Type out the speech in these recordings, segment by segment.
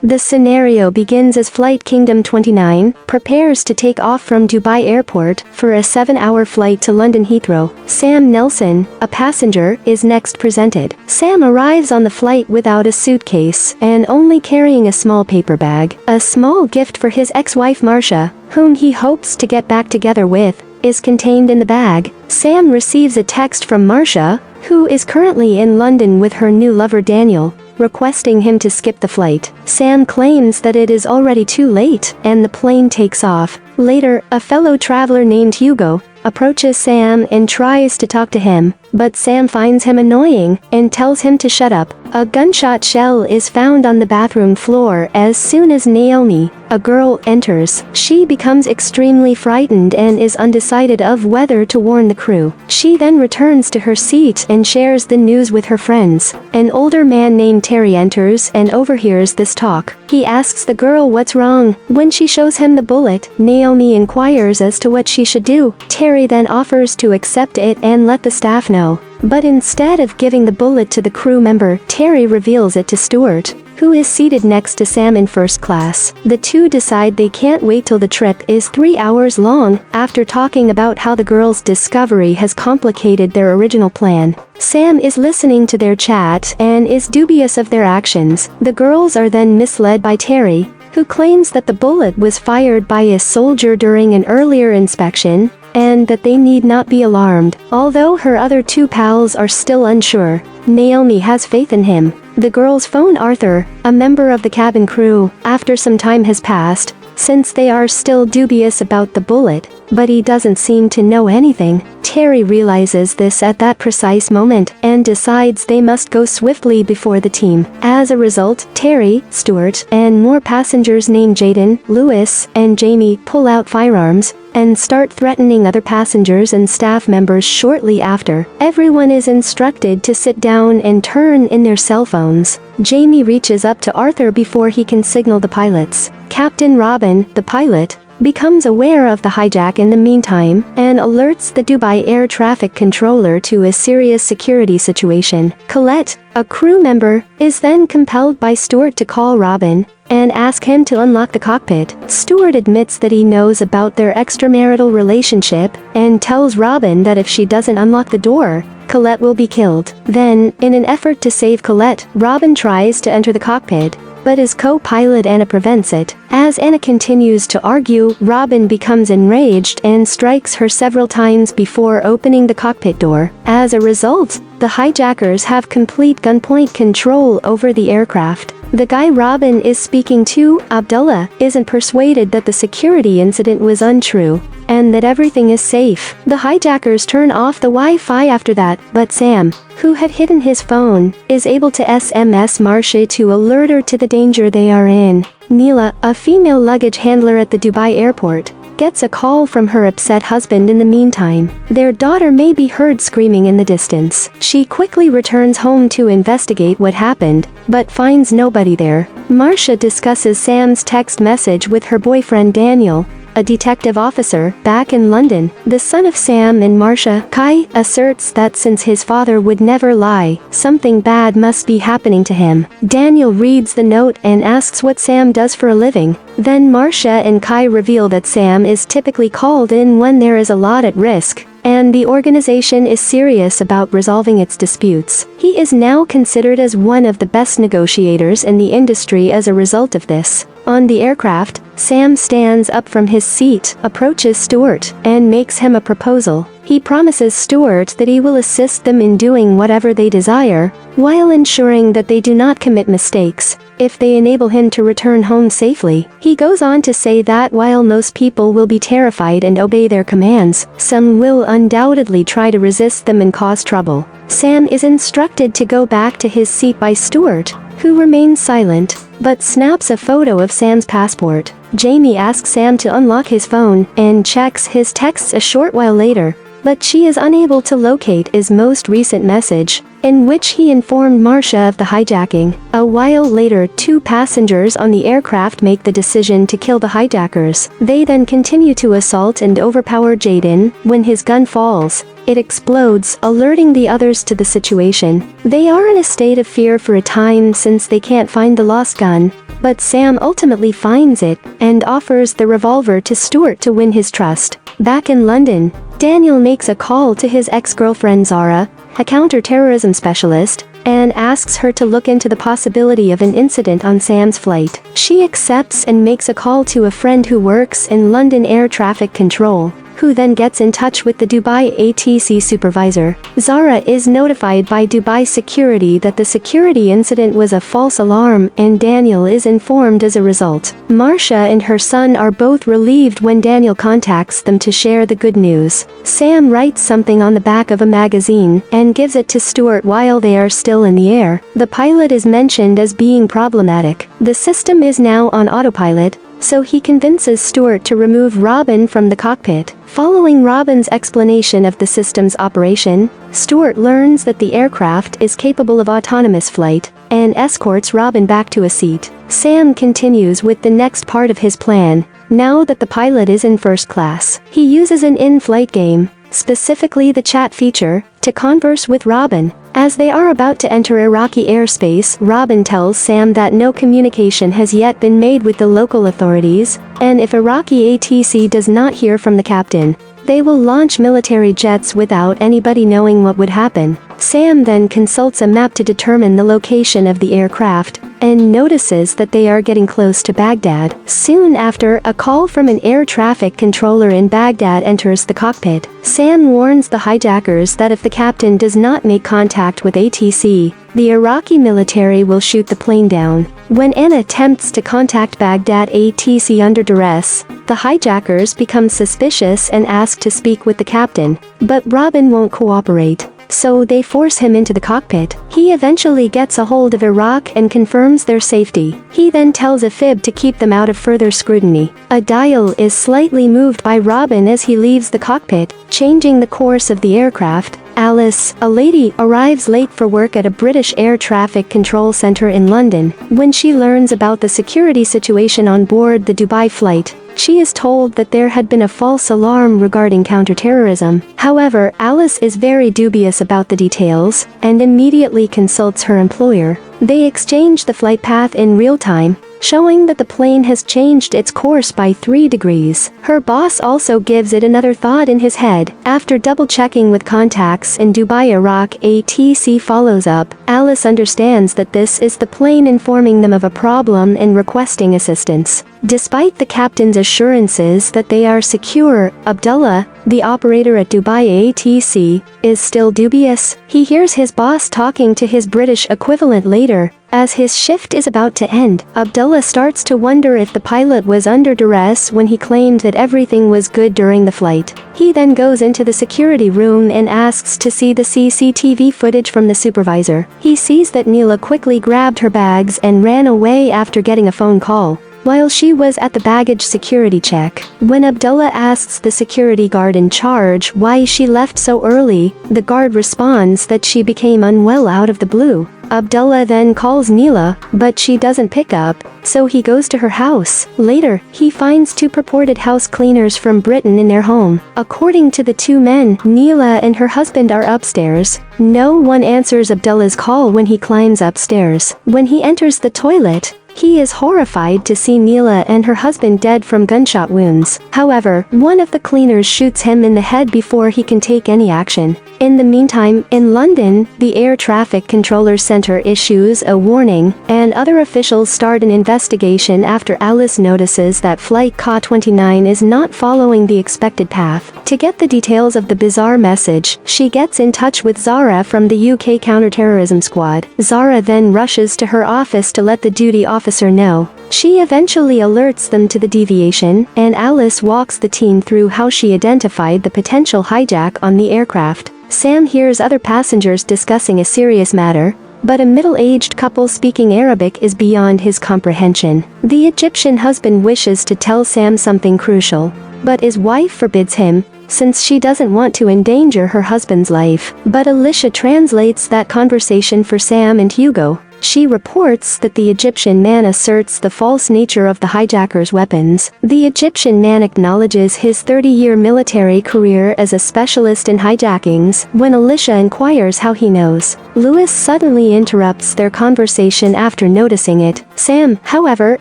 The scenario begins as Flight Kingdom 29 prepares to take off from Dubai Airport for a 7-hour flight to London Heathrow. Sam Nelson, a passenger, is next presented. Sam arrives on the flight without a suitcase and only carrying a small paper bag. A small gift for his ex-wife Marcia, whom he hopes to get back together with, is contained in the bag. Sam receives a text from Marcia, who is currently in London with her new lover Daniel, requesting him to skip the flight. Sam claims that it is already too late, and the plane takes off. Later, a fellow traveler named Hugo approaches Sam and tries to talk to him, but Sam finds him annoying and tells him to shut up. A gunshot shell is found on the bathroom floor as soon as Naomi, a girl, enters. She becomes extremely frightened and is undecided of whether to warn the crew. She then returns to her seat and shares the news with her friends. An older man named Terry enters and overhears this talk. He asks the girl what's wrong. When she shows him the bullet, Naomi inquires as to what she should do. Terry then offers to accept it and let the staff know. But instead of giving the bullet to the crew member, Terry reveals it to Stuart, who is seated next to Sam in first class. The two decide they can't wait till the trip is 3 hours long, after talking about how the girl's discovery has complicated their original plan. Sam is listening to their chat and is dubious of their actions. The girls are then misled by Terry, who claims that the bullet was fired by a soldier during an earlier inspection, and that they need not be alarmed. Although her other two pals are still unsure, Naomi has faith in him. The girls phone Arthur, a member of the cabin crew, after some time has passed, since they are still dubious about the bullet, but he doesn't seem to know anything. Terry realizes this at that precise moment and decides they must go swiftly before the team. As a result, Terry, Stuart, and more passengers named Jaden, Lewis, and Jamie pull out firearms and start threatening other passengers and staff members shortly after. Everyone is instructed to sit down and turn in their cell phones. Jamie reaches up to Arthur before he can signal the pilots. Captain Robin, the pilot, becomes aware of the hijack in the meantime and alerts the Dubai air traffic controller to a serious security situation. Colette, a crew member, is then compelled by Stuart to call Robin and ask him to unlock the cockpit. Stuart admits that he knows about their extramarital relationship and tells Robin that if she doesn't unlock the door, Colette will be killed. Then, in an effort to save Colette, Robin tries to enter the cockpit, but his co-pilot Anna prevents it. As Anna continues to argue, Robin becomes enraged and strikes her several times before opening the cockpit door. As a result, the hijackers have complete gunpoint control over the aircraft. The guy Robin is speaking to, Abdullah, isn't persuaded that the security incident was untrue, and that everything is safe. The hijackers turn off the Wi-Fi after that, but Sam, who had hidden his phone, is able to SMS Marcia to alert her to the danger they are in. Neela, a female luggage handler at the Dubai airport, gets a call from her upset husband in the meantime. Their daughter may be heard screaming in the distance. She quickly returns home to investigate what happened, but finds nobody there. Marcia discusses Sam's text message with her boyfriend Daniel, a detective officer, back in London. The son of Sam and Marcia, Kai, asserts that since his father would never lie, something bad must be happening to him. Daniel reads the note and asks what Sam does for a living. Then Marcia and Kai reveal that Sam is typically called in when there is a lot at risk, and the organization is serious about resolving its disputes. He is now considered as one of the best negotiators in the industry as a result of this. On the aircraft, Sam stands up from his seat, approaches Stuart, and makes him a proposal. He promises Stuart that he will assist them in doing whatever they desire, while ensuring that they do not commit mistakes, if they enable him to return home safely. He goes on to say that while most people will be terrified and obey their commands, some will undoubtedly try to resist them and cause trouble. Sam is instructed to go back to his seat by Stuart, who remains silent, but snaps a photo of Sam's passport. Jamie asks Sam to unlock his phone and checks his texts a short while later, but she is unable to locate his most recent message, in which he informed Marcia of the hijacking. A while later, 2 passengers on the aircraft make the decision to kill the hijackers. They then continue to assault and overpower Jaden. When his gun falls, it explodes, alerting the others to the situation. They are in a state of fear for a time since they can't find the lost gun, but Sam ultimately finds it and offers the revolver to Stuart to win his trust. Back in London, Daniel makes a call to his ex-girlfriend Zara, a counter-terrorism specialist, and asks her to look into the possibility of an incident on Sam's flight. She accepts and makes a call to a friend who works in London Air Traffic Control, who then gets in touch with the Dubai ATC supervisor. Zara is notified by Dubai security that the security incident was a false alarm, and Daniel is informed as a result. Marcia and her son are both relieved when Daniel contacts them to share the good news. Sam writes something on the back of a magazine and gives it to Stuart while they are still in the air. The pilot is mentioned as being problematic. The system is now on autopilot, so he convinces Stuart to remove Robin from the cockpit. Following Robin's explanation of the system's operation, Stuart learns that the aircraft is capable of autonomous flight, and escorts Robin back to a seat. Sam continues with the next part of his plan, now that the pilot is in first class. He uses an in-flight game, specifically the chat feature, to converse with Robin. As they are about to enter Iraqi airspace, Robin tells Sam that no communication has yet been made with the local authorities, and if Iraqi ATC does not hear from the captain, they will launch military jets without anybody knowing what would happen. Sam then consults a map to determine the location of the aircraft, and notices that they are getting close to Baghdad. Soon after, a call from an air traffic controller in Baghdad enters the cockpit. Sam warns the hijackers that if the captain does not make contact with ATC, the Iraqi military will shoot the plane down. When Anna attempts to contact Baghdad ATC under duress, the hijackers become suspicious and ask to speak with the captain, but Robin won't cooperate, so they force him into the cockpit. He eventually gets a hold of Iraq and confirms their safety. He then tells a fib to keep them out of further scrutiny. A dial is slightly moved by Robin as he leaves the cockpit, changing the course of the aircraft. Alice, a lady, arrives late for work at a British air traffic control center in London. When she learns about the security situation on board the Dubai flight, she is told that there had been a false alarm regarding counterterrorism. However, Alice is very dubious about the details, and immediately consults her employer. They exchange the flight path in real time, showing that the plane has changed its course by 3 degrees. Her boss also gives it another thought in his head. After double-checking with contacts in Dubai, Iraq, ATC follows up. Alice understands that this is the plane informing them of a problem and requesting assistance. Despite the captain's assurances that they are secure, Abdullah, the operator at Dubai ATC, is still dubious. He hears his boss talking to his British equivalent later. As his shift is about to end, Abdullah starts to wonder if the pilot was under duress when he claimed that everything was good during the flight. He then goes into the security room and asks to see the CCTV footage from the supervisor. He sees that Neela quickly grabbed her bags and ran away after getting a phone call, while she was at the baggage security check. When Abdullah asks the security guard in charge why she left so early, the guard responds that she became unwell out of the blue. Abdullah then calls Neela, but she doesn't pick up, so he goes to her house. Later, he finds 2 purported house cleaners from Britain in their home. According to the 2 men, Neela and her husband are upstairs. No one answers Abdullah's call when he climbs upstairs. When he enters the toilet, he is horrified to see Neela and her husband dead from gunshot wounds. However, one of the cleaners shoots him in the head before he can take any action. In the meantime, in London, the Air Traffic Controller Centre issues a warning, and other officials start an investigation after Alice notices that Flight Ka-29 is not following the expected path. To get the details of the bizarre message, she gets in touch with Zara from the UK Counterterrorism Squad. Zara then rushes to her office to let the duty officer know. She eventually alerts them to the deviation, and Alice walks the team through how she identified the potential hijack on the aircraft. Sam hears other passengers discussing a serious matter, but a middle-aged couple speaking Arabic is beyond his comprehension. The Egyptian husband wishes to tell Sam something crucial, but his wife forbids him, since she doesn't want to endanger her husband's life. But Alicia translates that conversation for Sam and Hugo. She reports that the Egyptian man asserts the false nature of the hijackers' weapons. The Egyptian man acknowledges his 30-year military career as a specialist in hijackings. When Alicia inquires how he knows, Louis suddenly interrupts their conversation after noticing it. Sam, however,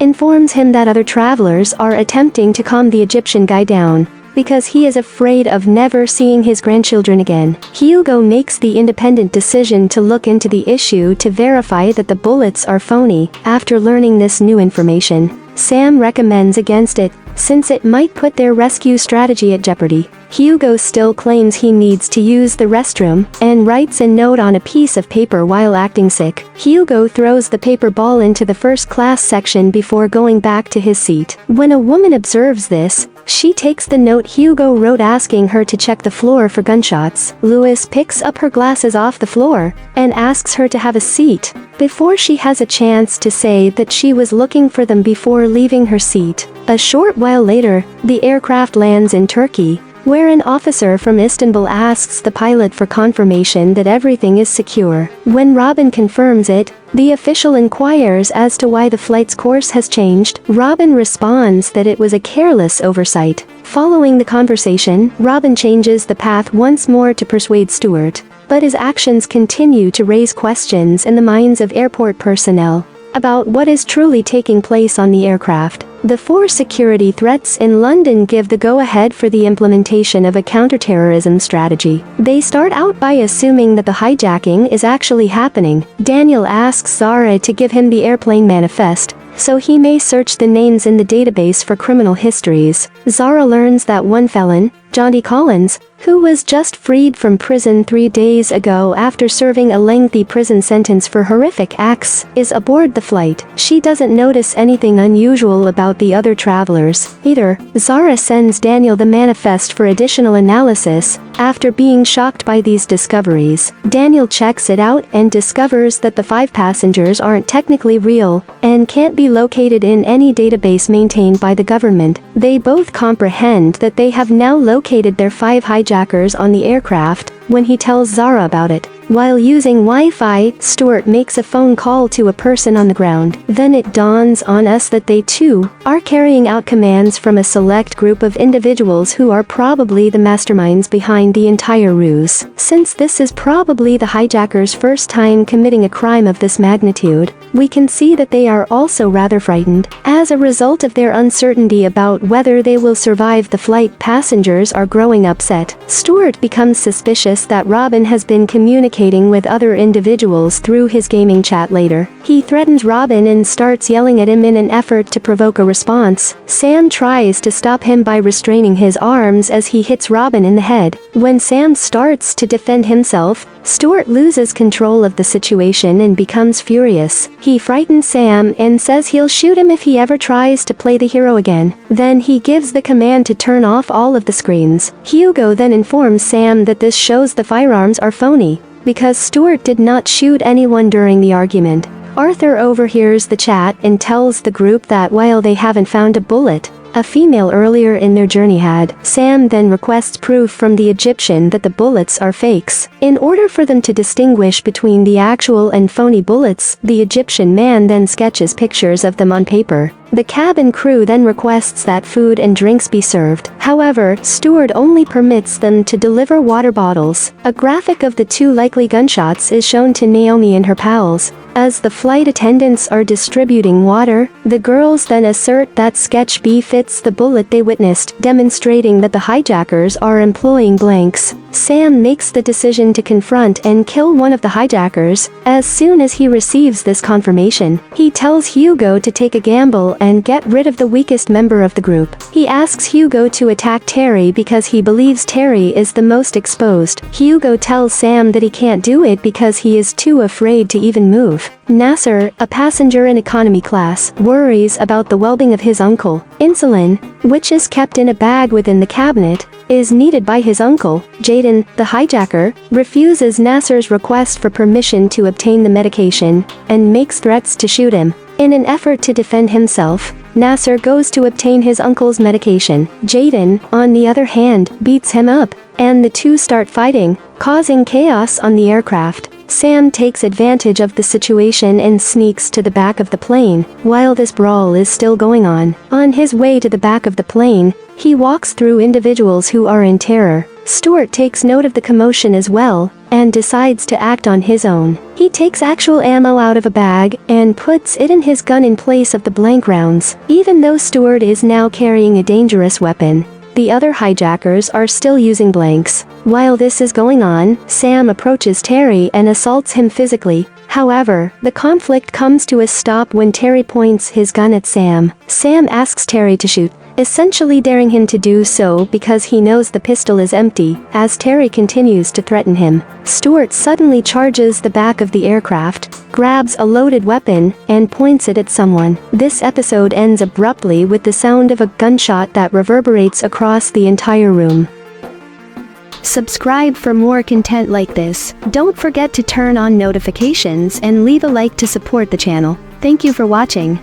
informs him that other travelers are attempting to calm the Egyptian guy down, because he is afraid of never seeing his grandchildren again. Hugo makes the independent decision to look into the issue to verify that the bullets are phony. After learning this new information, Sam recommends against it, since it might put their rescue strategy at jeopardy. Hugo still claims he needs to use the restroom, and writes a note on a piece of paper while acting sick. Hugo throws the paper ball into the first class section before going back to his seat. When a woman observes this, she takes the note Hugo wrote asking her to check the floor for gunshots. Louis picks up her glasses off the floor, and asks her to have a seat, before she has a chance to say that she was looking for them before leaving her seat. A short while later, the aircraft lands in Turkey, where an officer from Istanbul asks the pilot for confirmation that everything is secure. When Robin confirms it, the official inquires as to why the flight's course has changed. Robin responds that it was a careless oversight. Following the conversation, Robin changes the path once more to persuade Stuart, but his actions continue to raise questions in the minds of airport personnel about what is truly taking place on the aircraft. The 4 security threats in London give the go-ahead for the implementation of a counterterrorism strategy. They start out by assuming that the hijacking is actually happening. Daniel asks Zara to give him the airplane manifest, so he may search the names in the database for criminal histories. Zara learns that one felon, Johnny Collins, who was just freed from prison 3 days ago after serving a lengthy prison sentence for horrific acts, is aboard the flight. She doesn't notice anything unusual about the other travelers either. Zara sends Daniel the manifest for additional analysis. After being shocked by these discoveries, Daniel checks it out and discovers that the 5 passengers aren't technically real, and can't be located in any database maintained by the government. They both comprehend that they have now located their 5 hijackers on the aircraft, when he tells Zara about it. While using Wi-Fi, Stuart makes a phone call to a person on the ground. Then it dawns on us that they too are carrying out commands from a select group of individuals who are probably the masterminds behind the entire ruse. Since this is probably the hijackers' first time committing a crime of this magnitude, we can see that they are also rather frightened. As a result of their uncertainty about whether they will survive the flight, passengers are growing upset. Stuart becomes suspicious that Robin has been communicating with other individuals through his gaming chat later. He threatens Robin and starts yelling at him in an effort to provoke a response. Sam tries to stop him by restraining his arms as he hits Robin in the head. When Sam starts to defend himself, Stuart loses control of the situation and becomes furious. He frightens Sam and says he'll shoot him if he ever tries to play the hero again. Then he gives the command to turn off all of the screens. Hugo then informs Sam that this shows the firearms are phony, because Stuart did not shoot anyone during the argument. Arthur overhears the chat and tells the group that while they haven't found a bullet, a female earlier in their journey had. Sam then requests proof from the Egyptian that the bullets are fakes. In order for them to distinguish between the actual and phony bullets, the Egyptian man then sketches pictures of them on paper. The cabin crew then requests that food and drinks be served. However, Stuart only permits them to deliver water bottles. A graphic of the 2 likely gunshots is shown to Naomi and her pals. As the flight attendants are distributing water, the girls then assert that sketch B fits the bullet they witnessed, demonstrating that the hijackers are employing blanks. Sam makes the decision to confront and kill one of the hijackers. As soon as he receives this confirmation, he tells Hugo to take a gamble and get rid of the weakest member of the group. He asks Hugo to attack Terry because he believes Terry is the most exposed. Hugo tells Sam that he can't do it because he is too afraid to even move. Nasser, a passenger in economy class, worries about the well-being of his uncle. Insulin, which is kept in a bag within the cabinet, is needed by his uncle. Jaden, the hijacker, refuses Nasser's request for permission to obtain the medication, and makes threats to shoot him. In an effort to defend himself, Nasser goes to obtain his uncle's medication. Jaden, on the other hand, beats him up, and the two start fighting, causing chaos on the aircraft. Sam takes advantage of the situation and sneaks to the back of the plane, while this brawl is still going on. On his way to the back of the plane, he walks through individuals who are in terror. Stuart takes note of the commotion as well, and decides to act on his own. He takes actual ammo out of a bag, and puts it in his gun in place of the blank rounds. Even though Stuart is now carrying a dangerous weapon, the other hijackers are still using blanks. While this is going on, Sam approaches Terry and assaults him physically. However, the conflict comes to a stop when Terry points his gun at Sam. Sam asks Terry to shoot, essentially daring him to do so because he knows the pistol is empty, as Terry continues to threaten him. Stuart suddenly charges the back of the aircraft, grabs a loaded weapon, and points it at someone. This episode ends abruptly with the sound of a gunshot that reverberates across the entire room. Subscribe for more content like this. Don't forget to turn on notifications and leave a like to support the channel. Thank you for watching.